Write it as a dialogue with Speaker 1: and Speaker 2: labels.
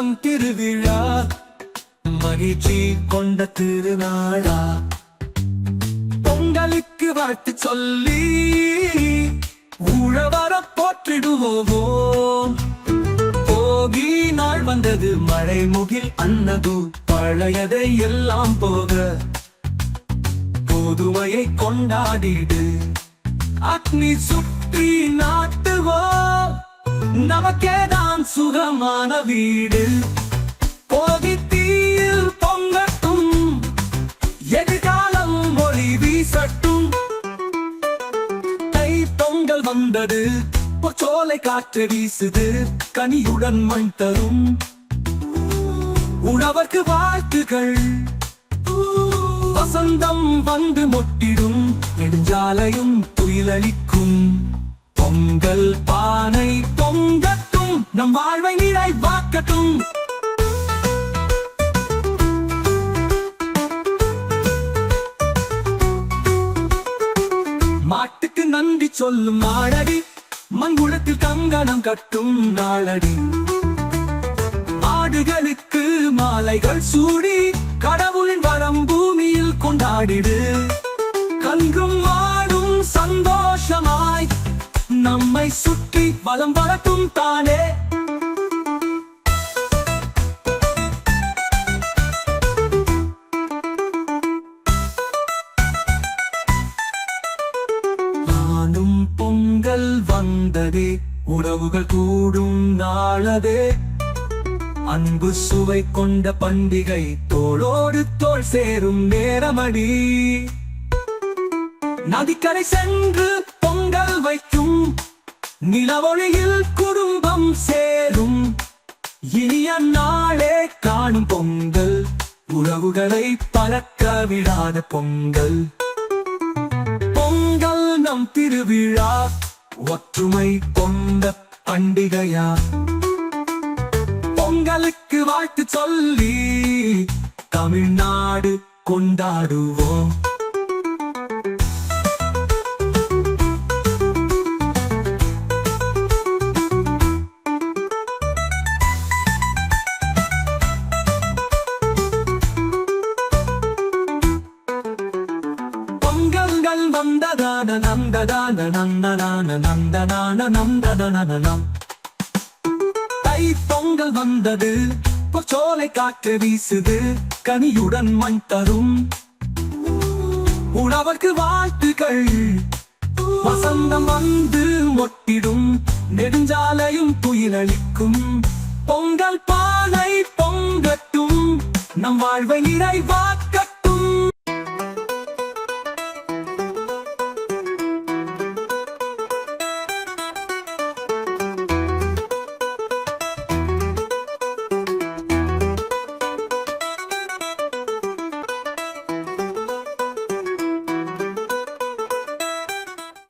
Speaker 1: நம் திருவிழா மகிழ்ச்சி கொண்ட திருநாளா பொங்கலுக்கு வாழ்த்து சொல்லி உழவர போற்றிடுவோம். போகி நாள் வந்தது மழை முகில் அன்னது பழையதை எல்லாம் போக புதுமையை கொண்டாடிடு அக்னி சுற்றி நாட்டுவோம். நமக்கேதான் சுகமான வீடு போகி தீயில் பொங்கட்டும் எதிர்காலம் ஒளி வீசட்டும். தை பொங்கல் வந்தது சோலை காற்று வீசுது கனியுடன் மண் தரும் உழவர்க்கு வாழ்த்துகள். வசந்தம் வந்து மொட்டிடும் நெடுஞ்சாலையும் துயிலளிக்கும். பொங்கல் பானை பொங்கட்டும் நம் வாழ்வை நிறைவாக்கட்டும். மாட்டுக்கு நன்றி சொல்லும் நாளடி மங்குளத்தில் கங்கணம் கட்டும் நாளடி. ஆடுகளுக்கு மாலைகள் சூடி கடவுளின் வரம் பூமியில் கொண்டாடிடு. கன்றும் மாடும் சந்தோஷமாய் நம்மை சுற்றி வலம் வரட்டும் தானே. நானும் பொங்கல் வந்ததே உறவுகள் கூடும் நாளதே. அன்பு சுவை கொண்ட பண்டிகை தோளோடு தோள் சேரும் நேரமடி. நதிக்கரை சென்று பொங்கல் வைக்கும் நிலவொளியில் குடும்பம் சேரும். இனிய நாளே காணும் பொங்கல் உறவுகளை பறக்க விடாத பொங்கல். பொங்கல் நம் திருவிழா ஒற்றுமை கொண்ட பண்டிகையா. பொங்கலுக்கு வாழ்த்து சொல்லி தமிழ்நாடு கொண்டாடுவோம். பொங்கல்கள் வந்ததான நந்ததான நந்ததான நந்ததான நந்ததானம். தை பொங்கல் வந்தது சோலை காற்று வீசுது கனியுடன் மண் தரும் உழவர்க்கு வாழ்த்துக்கள். வசந்தம் வந்து மொட்டிடும் நெடுஞ்சாலையும் துயிலளிக்கும். பொங்கல் பானை பொங்கட்டும் நம் வாழ்வை நிறைவாக்க